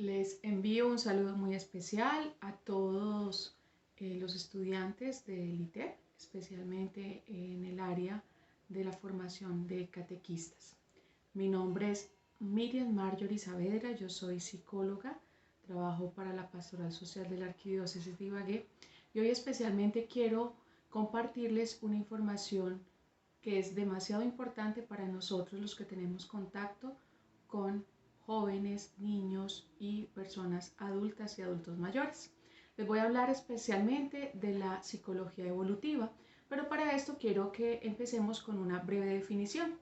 Les envío un saludo muy especial a todos los estudiantes del ITEP, especialmente en el área de la formación de catequistas. Mi nombre es Miriam Marjorie Saavedra, yo soy psicóloga, trabajo para la Pastoral Social de la Arquidiócesis de Ibagué y hoy especialmente quiero compartirles una información que es demasiado importante para nosotros los que tenemos contacto con jóvenes, niños y personas adultas y adultos mayores. Les voy a hablar especialmente de la psicología evolutiva, pero para esto quiero que empecemos con una breve definición.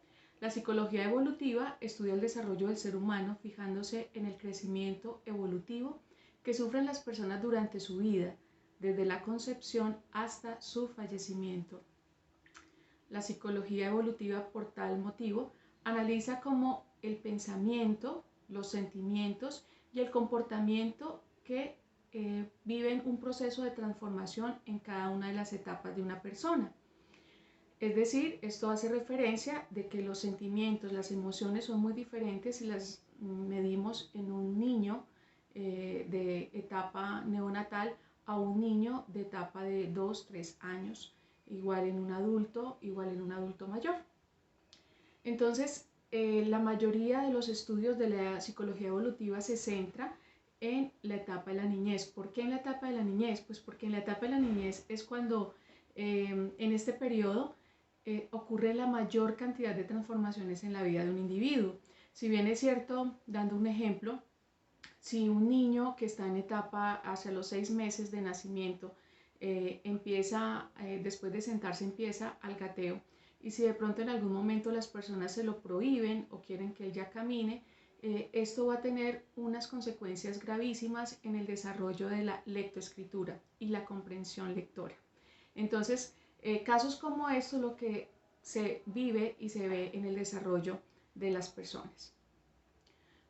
La psicología evolutiva estudia el desarrollo del ser humano fijándose en el crecimiento evolutivo que sufren las personas durante su vida, desde la concepción hasta su fallecimiento. La psicología evolutiva, por tal motivo, analiza cómo el pensamiento, los sentimientos y el comportamiento que viven un proceso de transformación en cada una de las etapas de una persona. Es decir, esto hace referencia de que los sentimientos, las emociones son muy diferentes si las medimos en un niño de etapa neonatal a un niño de etapa de 2, 3 años, igual en un adulto mayor. Entonces, la mayoría de los estudios de la psicología evolutiva se centra en la etapa de la niñez. ¿Por qué en la etapa de la niñez? Pues porque en la etapa de la niñez es cuando en este periodo ocurre la mayor cantidad de transformaciones en la vida de un individuo. Si bien es cierto, dando un ejemplo, si un niño que está en etapa hacia los 6 meses de nacimiento después de sentarse empieza al gateo, y si de pronto en algún momento las personas se lo prohíben o quieren que él ya camine, esto va a tener unas consecuencias gravísimas en el desarrollo de la lectoescritura y la comprensión lectora. Entonces, casos como estos lo que se vive y se ve en el desarrollo de las personas.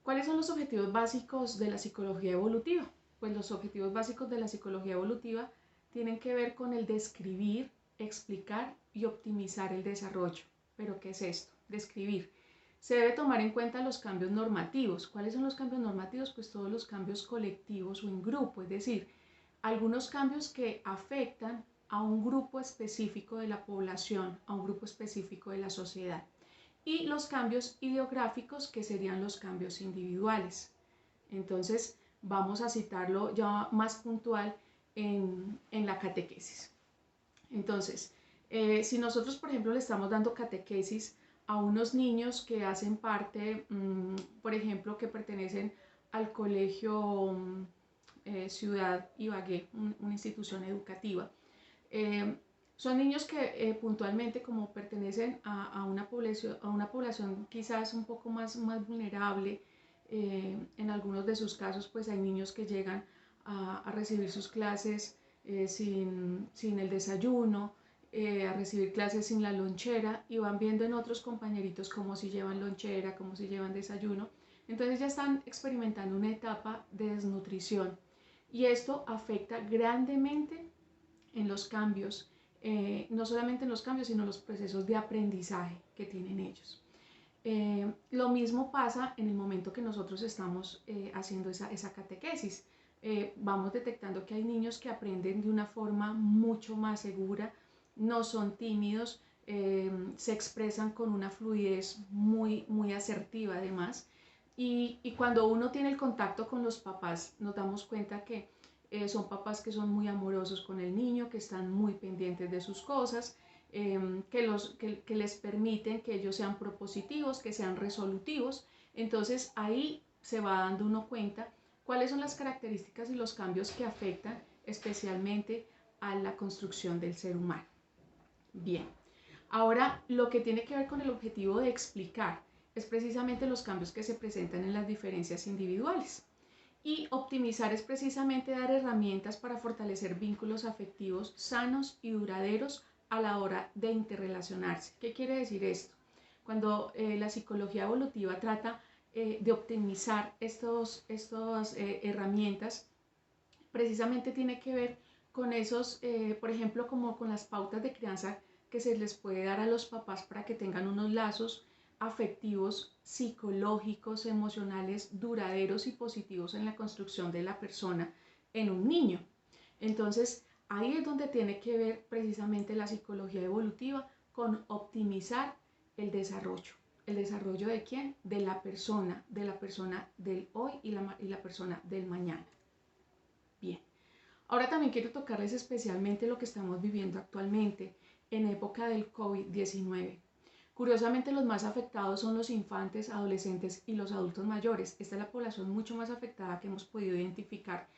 ¿Cuáles son los objetivos básicos de la psicología evolutiva? Pues los objetivos básicos de la psicología evolutiva tienen que ver con el describir, explicar y optimizar el desarrollo. ¿Pero qué es esto? Describir. Se debe tomar en cuenta los cambios normativos. ¿Cuáles son los cambios normativos? Pues todos los cambios colectivos o en grupo, es decir, algunos cambios que afectan a un grupo específico de la población, a un grupo específico de la sociedad. Y los cambios ideográficos, que serían los cambios individuales. Entonces, vamos a citarlo ya más puntual en la catequesis. Entonces, si nosotros, por ejemplo, le estamos dando catequesis a unos niños que hacen parte, por ejemplo, que pertenecen al colegio Ciudad Ibagué, una institución educativa, son niños que puntualmente, como pertenecen a una población quizás un poco más vulnerable, en algunos de sus casos pues hay niños que llegan a recibir sus clases sin el desayuno, a recibir clases sin la lonchera, y van viendo en otros compañeritos cómo si llevan lonchera, cómo si llevan desayuno. Entonces ya están experimentando una etapa de desnutrición, y esto afecta grandemente en los cambios, no solamente en los cambios, sino en los procesos de aprendizaje que tienen ellos. Lo mismo pasa en el momento que nosotros estamos haciendo esa catequesis. Vamos detectando que hay niños que aprenden de una forma mucho más segura, no son tímidos, se expresan con una fluidez muy asertiva además. Y cuando uno tiene el contacto con los papás, nos damos cuenta que son papás que son muy amorosos con el niño, que están muy pendientes de sus cosas, que les permiten que ellos sean propositivos, que sean resolutivos. Entonces ahí se va dando uno cuenta cuáles son las características y los cambios que afectan especialmente a la construcción del ser humano. Bien, ahora lo que tiene que ver con el objetivo de explicar es precisamente los cambios que se presentan en las diferencias individuales. Y optimizar es precisamente dar herramientas para fortalecer vínculos afectivos sanos y duraderos a la hora de interrelacionarse. ¿Qué quiere decir esto? Cuando la psicología evolutiva trata de optimizar estas herramientas, precisamente tiene que ver con esos, por ejemplo, como con las pautas de crianza que se les puede dar a los papás para que tengan unos lazos afectivos, psicológicos, emocionales, duraderos y positivos en la construcción de la persona en un niño. Entonces, ahí es donde tiene que ver precisamente la psicología evolutiva con optimizar el desarrollo. ¿El desarrollo de quién? De la persona del hoy y la persona del mañana. Bien. Ahora también quiero tocarles especialmente lo que estamos viviendo actualmente en época del COVID-19. Curiosamente, los más afectados son los infantes, adolescentes y los adultos mayores. Esta es la población mucho más afectada que hemos podido identificar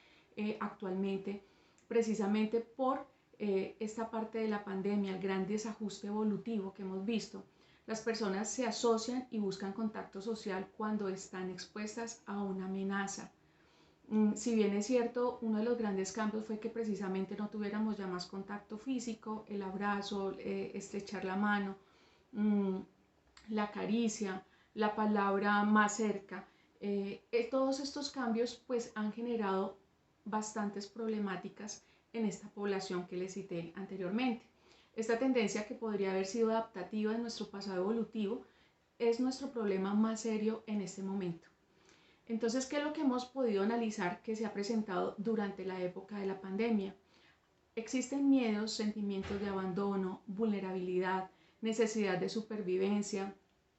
actualmente, precisamente por esta parte de la pandemia, el gran desajuste evolutivo que hemos visto. Las personas se asocian y buscan contacto social cuando están expuestas a una amenaza. Si bien es cierto, uno de los grandes cambios fue que precisamente no tuviéramos ya más contacto físico, el abrazo, estrechar la mano, la caricia, la palabra más cerca. Todos estos cambios pues han generado bastantes problemáticas en esta población que les cité anteriormente. Esta tendencia, que podría haber sido adaptativa de nuestro pasado evolutivo, es nuestro problema más serio en este momento. Entonces, ¿qué es lo que hemos podido analizar que se ha presentado durante la época de la pandemia? Existen miedos, sentimientos de abandono, vulnerabilidad, necesidad de supervivencia,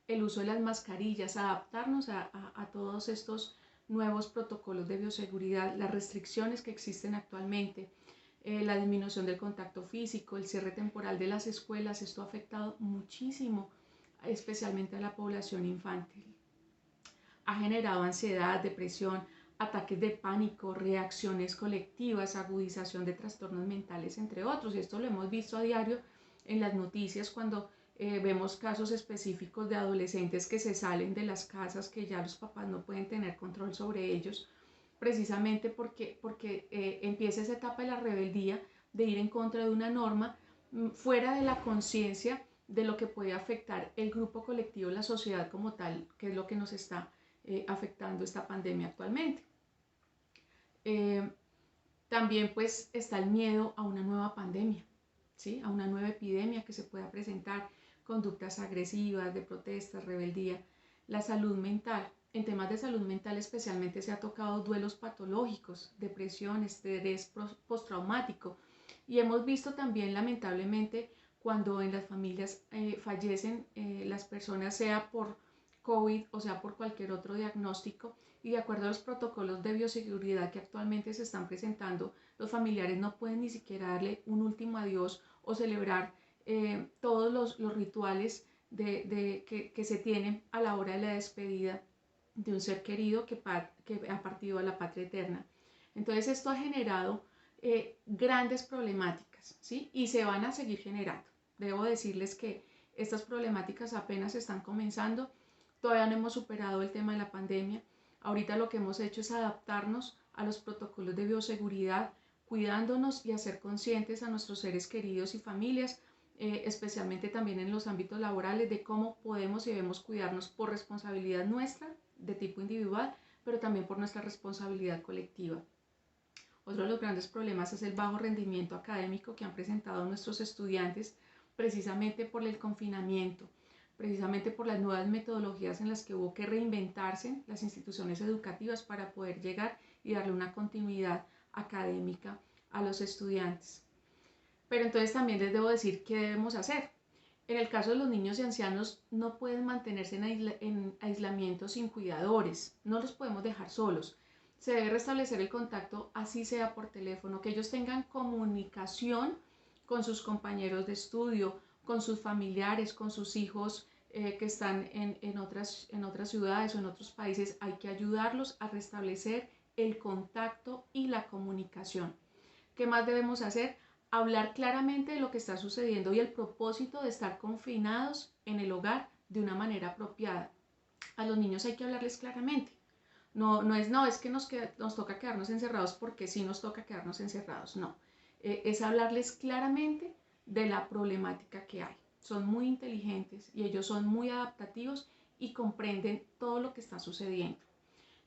el uso de las mascarillas, adaptarnos a todos estos nuevos protocolos de bioseguridad, las restricciones que existen actualmente, la disminución del contacto físico, el cierre temporal de las escuelas. Esto ha afectado muchísimo, especialmente a la población infantil. Ha generado ansiedad, depresión, ataques de pánico, reacciones colectivas, agudización de trastornos mentales, entre otros. Y esto lo hemos visto a diario en las noticias cuando vemos casos específicos de adolescentes que se salen de las casas, que ya los papás no pueden tener control sobre ellos, precisamente porque empieza esa etapa de la rebeldía, de ir en contra de una norma, fuera de la conciencia de lo que puede afectar el grupo colectivo, la sociedad como tal, que es lo que nos está afectando esta pandemia actualmente. También pues está el miedo a una nueva pandemia, ¿sí? A una nueva epidemia que se pueda presentar, conductas agresivas, de protestas, rebeldía. La salud mental. En temas de salud mental especialmente se ha tocado duelos patológicos, depresión, estrés postraumático, y hemos visto también lamentablemente cuando en las familias fallecen las personas, sea por COVID o sea por cualquier otro diagnóstico, y de acuerdo a los protocolos de bioseguridad que actualmente se están presentando, los familiares no pueden ni siquiera darle un último adiós o celebrar todos los rituales que se tienen a la hora de la despedida de un ser querido que ha partido a la patria eterna. Entonces esto ha generado grandes problemáticas, ¿sí? Y se van a seguir generando. Debo decirles que estas problemáticas apenas están comenzando. Todavía no hemos superado el tema de la pandemia. Ahorita lo que hemos hecho es adaptarnos a los protocolos de bioseguridad, cuidándonos y hacer conscientes a nuestros seres queridos y familias, especialmente también en los ámbitos laborales, de cómo podemos y debemos cuidarnos por responsabilidad nuestra de tipo individual, pero también por nuestra responsabilidad colectiva. Otro de los grandes problemas es el bajo rendimiento académico que han presentado nuestros estudiantes precisamente por el confinamiento, precisamente por las nuevas metodologías en las que hubo que reinventarse las instituciones educativas para poder llegar y darle una continuidad académica a los estudiantes. Pero entonces también les debo decir qué debemos hacer. En el caso de los niños y ancianos, no pueden mantenerse en aislamiento sin cuidadores, no los podemos dejar solos. Se debe restablecer el contacto, así sea por teléfono, que ellos tengan comunicación con sus compañeros de estudio, con sus familiares, con sus hijos que están en otras ciudades o en otros países. Hay que ayudarlos a restablecer el contacto y la comunicación. ¿Qué más debemos hacer? Hablar claramente de lo que está sucediendo y el propósito de estar confinados en el hogar de una manera apropiada. A los niños hay que hablarles claramente. No es que nos toca quedarnos encerrados porque sí nos toca quedarnos encerrados. No, es hablarles claramente de la problemática que hay. Son muy inteligentes y ellos son muy adaptativos y comprenden todo lo que está sucediendo.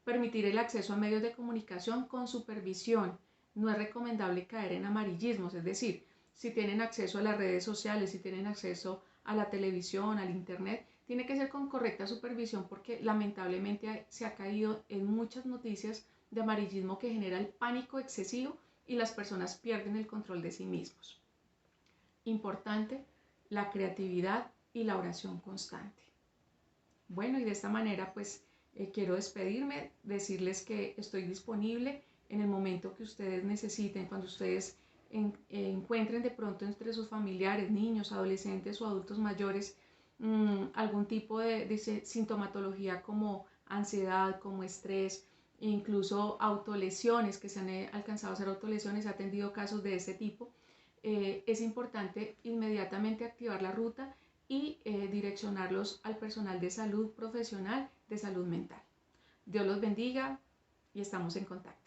Permitir el acceso a medios de comunicación con supervisión. No es recomendable caer en amarillismos, es decir, si tienen acceso a las redes sociales, si tienen acceso a la televisión, al internet, Tiene que ser con correcta supervisión porque lamentablemente se ha caído en muchas noticias de amarillismo que genera el pánico excesivo y las personas pierden el control de sí mismos. Importante, la creatividad y la oración constante. Bueno, y de esta manera pues quiero despedirme, decirles que estoy disponible en el momento que ustedes necesiten, cuando ustedes encuentren de pronto entre sus familiares, niños, adolescentes o adultos mayores, algún tipo de sintomatología como ansiedad, como estrés, incluso autolesiones, que se han alcanzado a hacer autolesiones, ha atendido casos de este tipo. Es importante inmediatamente activar la ruta y direccionarlos al personal de salud profesional de salud mental. Dios los bendiga y estamos en contacto.